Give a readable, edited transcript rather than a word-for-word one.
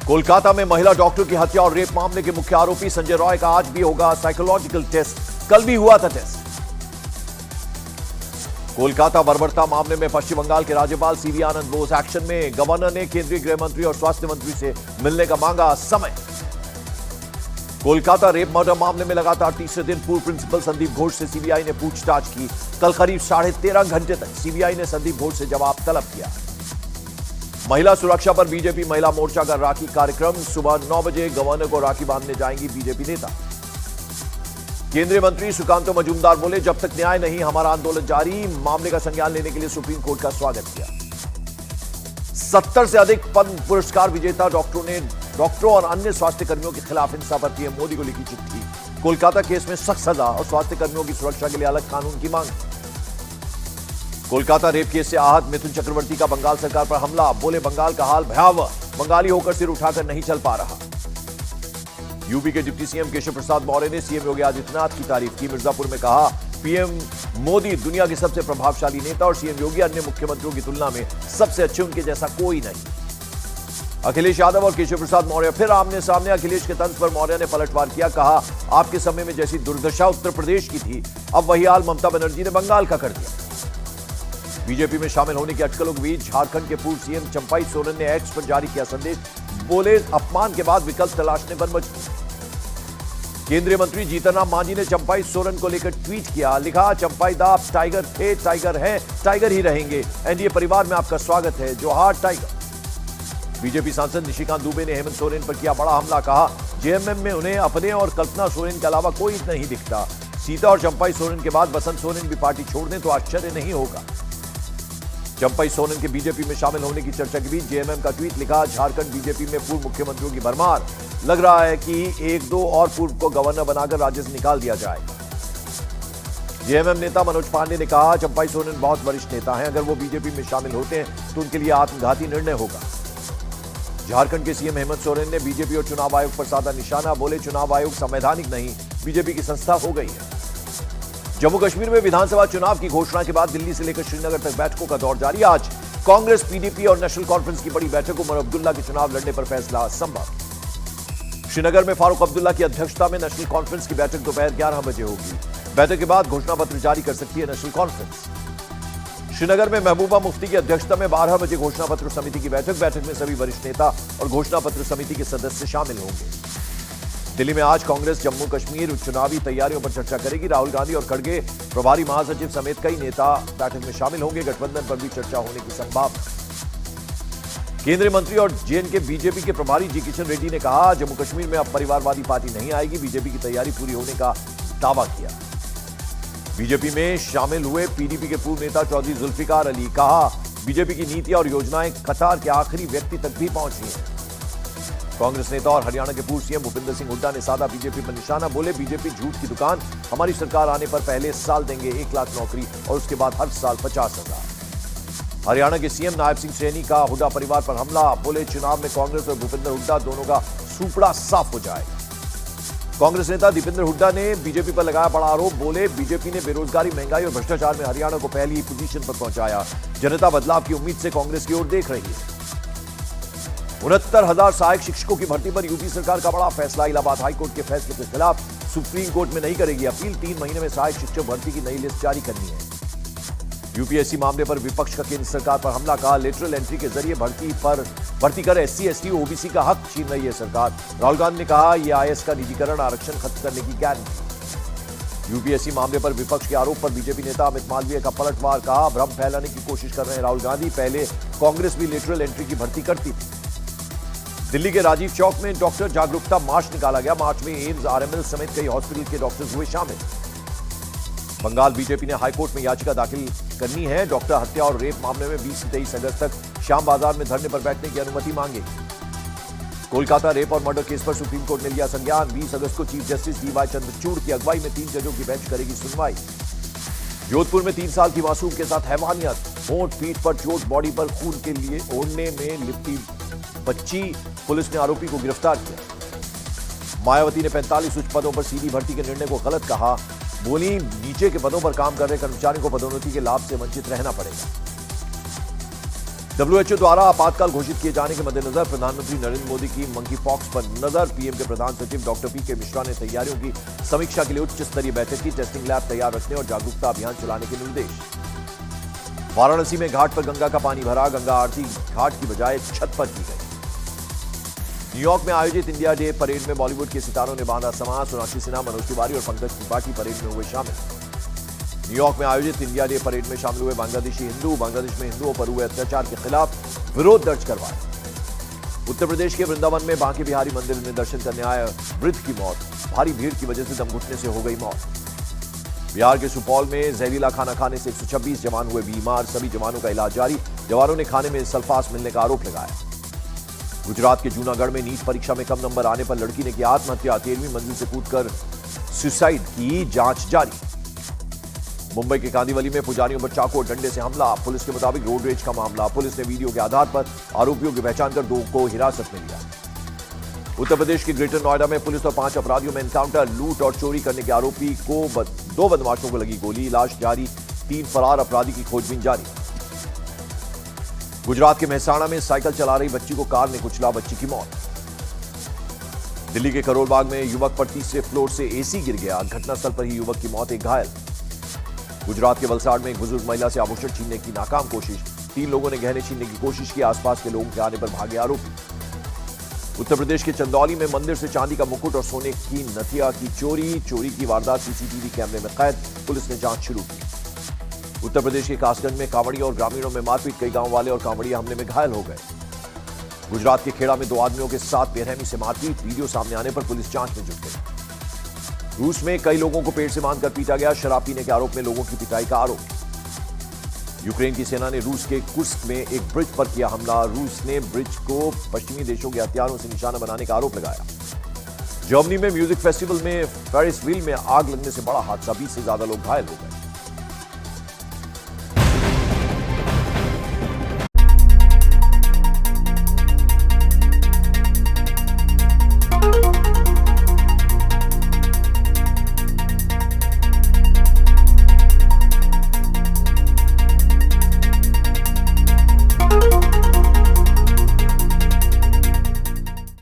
कोलकाता में महिला डॉक्टर की हत्या और रेप मामले के मुख्य आरोपी संजय रॉय का आज भी होगा साइकोलॉजिकल टेस्ट। कल भी हुआ था टेस्ट। कोलकाता बर्बरता मामले में पश्चिम बंगाल के राज्यपाल सीवी आनंद बोस एक्शन में। गवर्नर ने केंद्रीय गृह मंत्री और स्वास्थ्य मंत्री से मिलने का मांगा समय। कोलकाता रेप मर्डर मामले में लगातार तीसरे दिन पूर्व प्रिंसिपल संदीप घोष से सीबीआई ने पूछताछ की। कल करीब 13.5 घंटे तक सीबीआई ने संदीप घोष से जवाब तलब किया। महिला सुरक्षा पर बीजेपी महिला मोर्चा का राखी कार्यक्रम। सुबह 9 बजे गवर्नर को राखी बांधने जाएंगी बीजेपी नेता। केंद्रीय मंत्री सुकांतो मजूमदार बोले, जब तक न्याय नहीं हमारा आंदोलन जारी। मामले का संज्ञान लेने के लिए सुप्रीम कोर्ट का स्वागत किया। 70 से अधिक पद्म पुरस्कार विजेता डॉक्टरों और अन्य स्वास्थ्य कर्मियों के खिलाफ हिंसा पर पीएम मोदी को लिखी चिट्ठी। कोलकाता केस में सख्त सजा और स्वास्थ्य कर्मियों की सुरक्षा के लिए अलग कानून की मांग। कोलकाता रेप केस से आहत मिथुन चक्रवर्ती का बंगाल सरकार पर हमला। बोले, बंगाल का हाल भयावह, बंगाली होकर सिर उठाकर नहीं चल पा रहा। यूपी के डिप्टी सीएम केशव प्रसाद मौर्य ने सीएम योगी आदित्यनाथ की तारीफ की। मिर्जापुर में कहा, पीएम मोदी दुनिया के सबसे प्रभावशाली नेता और सीएम योगी अन्य मुख्यमंत्रियों की तुलना में सबसे अच्छे, उनके जैसा कोई नहीं। अखिलेश यादव और केशव प्रसाद मौर्य फिर आमने सामने। अखिलेश के तंज पर मौर्य ने पलटवार किया। कहा, आपके समय में जैसी दुर्दशा उत्तर प्रदेश की थी, अब वही हाल ममता बनर्जी ने बंगाल का कर दिया। बीजेपी में शामिल होने की अटकलों के बीच झारखंड के पूर्व सीएम चंपाई सोरेन ने एक्स पर जारी किया संदेश। बोले, अपमान के बाद विकल्प तलाशने पर मजबूर। केंद्रीय मंत्री जीतन राम मांझी ने चंपाई सोरेन को लेकर ट्वीट किया। लिखा, चंपाई दा आप टाइगर थे, टाइगर हैं, टाइगर ही रहेंगे। एनडीए परिवार में आपका स्वागत है। जोहार टाइगर। बीजेपी सांसद निशिकांत दुबे ने हेमंत सोरेन पर किया बड़ा हमला। कहा, जेएमएम में उन्हें अपने और कल्पना सोरेन के अलावा कोई नहीं दिखता। सीता और चंपाई सोरेन के बाद बसंत सोरेन भी पार्टी छोड़ दें तो आश्चर्य नहीं होगा। चंपाई सोरेन के बीजेपी में शामिल होने की चर्चा के बीच जेएमएम का ट्वीट। लिखा, झारखंड बीजेपी में पूर्व मुख्यमंत्रियों की भरमार। लग रहा है कि 1-2 और पूर्व को गवर्नर बनाकर राज्य से निकाल दिया जाएगा। जेएमएम नेता मनोज पांडे ने कहा, चंपाई सोरेन बहुत वरिष्ठ नेता हैं। अगर वो बीजेपी में शामिल होते हैं तो उनके लिए आत्मघाती निर्णय होगा। झारखंड के सीएम हेमंत सोरेन ने बीजेपी और चुनाव आयोग पर साधा निशाना। बोले, चुनाव आयोग संवैधानिक नहीं, बीजेपी की संस्था हो गई है। जम्मू कश्मीर में विधानसभा चुनाव की घोषणा के बाद दिल्ली से लेकर श्रीनगर तक बैठकों का दौर जारी। आज कांग्रेस, पीडीपी और नेशनल कॉन्फ्रेंस की बड़ी बैठक। उमर अब्दुल्ला के चुनाव लड़ने पर फैसला संभव। श्रीनगर में फारूक अब्दुल्ला की अध्यक्षता में नेशनल कॉन्फ्रेंस की बैठक दोपहर 11 बजे होगी। बैठक के बाद घोषणा पत्र जारी कर सकती है नेशनल कॉन्फ्रेंस। श्रीनगर में महबूबा मुफ्ती की अध्यक्षता में 12 बजे घोषणा पत्र समिति की बैठक। बैठक में सभी वरिष्ठ नेता और घोषणा पत्र समिति के सदस्य शामिल होंगे। दिल्ली में आज कांग्रेस जम्मू कश्मीर चुनावी तैयारियों पर चर्चा करेगी। राहुल गांधी और खड़गे, प्रभारी महासचिव समेत कई नेता बैठक में शामिल होंगे। गठबंधन पर भी चर्चा होने की संभावना। केंद्रीय मंत्री और जेएनके बीजेपी के प्रभारी जी किशन रेड्डी ने कहा, जम्मू कश्मीर में अब परिवारवादी पार्टी नहीं आएगी। बीजेपी की तैयारी पूरी होने का दावा किया। बीजेपी में शामिल हुए पीडीपी के पूर्व नेता चौधरी जुल्फिकार अली। कहा, बीजेपी की नीतियां और योजनाएं कतार के आखिरी व्यक्ति तक भी पहुंची हैं। कांग्रेस नेता और हरियाणा के पूर्व सीएम भूपिंदर सिंह हुड्डा ने साधा बीजेपी पर निशाना। बोले, बीजेपी झूठ की दुकान। हमारी सरकार आने पर पहले साल देंगे 1 लाख नौकरी और उसके बाद हर साल 50,000। हरियाणा के सीएम नायब सिंह सैनी का हुड्डा परिवार पर हमला। बोले, चुनाव में कांग्रेस और भूपिंदर हुड्डा दोनों का सूपड़ा साफ हो जाएगा। कांग्रेस नेता दीपेंद्र हुड्डा ने बीजेपी पर लगाया बड़ा आरोप। बोले, बीजेपी ने बेरोजगारी, महंगाई और भ्रष्टाचार में हरियाणा को पहली पोजीशन पर पहुंचाया। जनता बदलाव की उम्मीद से कांग्रेस की ओर देख रही है। 69,000 सहायक शिक्षकों की भर्ती पर यूपी सरकार का बड़ा फैसला। इलाहाबाद हाईकोर्ट के फैसले के खिलाफ सुप्रीम कोर्ट में नहीं करेगी अपील। 3 महीने में सहायक शिक्षक भर्ती की नई लिस्ट जारी करनी है। यूपीएससी मामले पर विपक्ष का केंद्र सरकार पर हमला। कहा, लेटरल एंट्री के जरिए भर्ती कर एससी, एसटी, ओबीसी का हक छीन रही है सरकार। राहुल गांधी ने कहा, यह आईएएस का निजीकरण आरक्षण खत्म करने की गारंटी। यूपीएससी मामले पर विपक्ष के आरोप पर बीजेपी नेता अमित मालवीय का पलटवार। कहा, भ्रम फैलाने की कोशिश कर रहे हैं राहुल गांधी। पहले कांग्रेस भी लेटरल एंट्री की भर्ती करती थी। दिल्ली के राजीव चौक में डॉक्टर जागरूकता मार्च निकाला गया। मार्च में एम्स, आरएमएल समेत कई हॉस्पिटल के डॉक्टर्स हुए शामिल। बंगाल बीजेपी ने हाईकोर्ट में याचिका दाखिल करनी है। डॉक्टर हत्या और रेप मामले में 20 से 23 अगस्त तक श्याम बाजार में धरने पर बैठने की अनुमति मांगी। कोलकाता रेप और मर्डर केस पर सुप्रीम कोर्ट ने लिया संज्ञान। 20 अगस्त को चीफ जस्टिस डीवाई चंद्रचूड़ की अगुवाई में 3 जजों की बेंच करेगी सुनवाई। जोधपुर में 3 साल की मासूम के साथ हैवानियत। होंठ, पीठ पर चोट, बॉडी पर खून के लिए ओढ़ने में लिपटी बच्ची। पुलिस ने आरोपी को गिरफ्तार किया। मायावती ने 45 उच्च पदों पर सीधी भर्ती के निर्णय को गलत कहा। बोली, नीचे के पदों पर काम कर रहे कर्मचारियों को पदोन्नति के लाभ से वंचित रहना पड़ेगा। WHO द्वारा आपातकाल घोषित किए जाने के मद्देनजर प्रधानमंत्री नरेंद्र मोदी की मंकी पॉक्स पर नजर। पीएम के प्रधान सचिव डॉक्टर पीके मिश्रा ने तैयारियों की समीक्षा के लिए उच्च स्तरीय बैठक की। टेस्टिंग लैब तैयार रखने और जागरूकता अभियान चलाने के निर्देश। वाराणसी में घाट पर गंगा का पानी भरा। गंगा आरती घाट की बजाय छत पर की गई। न्यूयॉर्क में आयोजित इंडिया डे परेड में बॉलीवुड के सितारों ने बांधा समां। सोनाक्षी सिन्हा, मनोज तिवारी और पंकज त्रिपाठी परेड में हुए शामिल। न्यूयॉर्क में आयोजित इंडिया डे परेड में शामिल हुए बांग्लादेशी हिंदू। बांग्लादेश में हिंदुओं पर हुए अत्याचार के खिलाफ विरोध दर्ज करवाया। उत्तर प्रदेश के वृंदावन में बांके बिहारी मंदिर में दर्शन करने आए वृद्ध की मौत। भारी भीड़ की वजह से दम घुटने से हो गई मौत। बिहार के सुपौल में जहरीला खाना खाने से 126 जवान हुए बीमार। सभी जवानों का इलाज जारी। जवानों ने खाने में सल्फास मिलने का आरोप लगाया। गुजरात के जूनागढ़ में नीट परीक्षा में कम नंबर आने पर लड़की ने की आत्महत्या। 13वीं मंजिल से कूदकर सुसाइड की, जांच जारी। मुंबई के कांदिवली में पुजारियों पर चाकू और डंडे से हमला। पुलिस के मुताबिक रोड रेज का मामला। पुलिस ने वीडियो के आधार पर आरोपियों की पहचान कर 2 को हिरासत में लिया। उत्तर प्रदेश के ग्रेटर नोएडा में पुलिस और 5 अपराधियों में एनकाउंटर। लूट और चोरी करने के आरोपी को 2 बदमाशों को लगी गोली। लाश जारी। 3 फरार अपराधी की खोजबीन जारी। गुजरात के मेहसाणा में साइकिल चला रही बच्ची को कार ने कुचला, बच्ची की मौत। दिल्ली के करोल बाग में युवक पर तीसरे फ्लोर से एसी गिर गया। घटनास्थल पर ही युवक की मौत, एक घायल। गुजरात के वलसाड़ में एक बुजुर्ग महिला से आभूषण छीनने की नाकाम कोशिश। 3 लोगों ने गहने छीनने की कोशिश की। आसपास के लोगों के आने पर भागे आरोपी। उत्तर प्रदेश के चंदौली में मंदिर से चांदी का मुकुट और सोने की नथिया की चोरी। चोरी की वारदात सीसीटीवी कैमरे में कैद। पुलिस ने जांच शुरू की। उत्तर प्रदेश के कासगंज में कांवड़ियों और ग्रामीणों में मारपीट। कई गांव वाले और कांवड़िया हमले में घायल हो गए। गुजरात के खेड़ा में 2 आदमियों के साथ बेरहमी से मारपीट। वीडियो सामने आने पर पुलिस जांच में जुट गई। रूस में कई लोगों को पेट से बांधकर पीटा गया। शराब पीने के आरोप में लोगों की पिटाई का आरोप। यूक्रेन की सेना ने रूस के कुर्स्क में एक ब्रिज पर किया हमला। रूस ने ब्रिज को पश्चिमी देशों के हथियारों से निशाना बनाने का आरोप लगाया। जर्मनी में म्यूजिक फेस्टिवल में फेरिस व्हील में आग लगने से बड़ा हादसा। 20 से ज्यादा लोग घायल हो गए।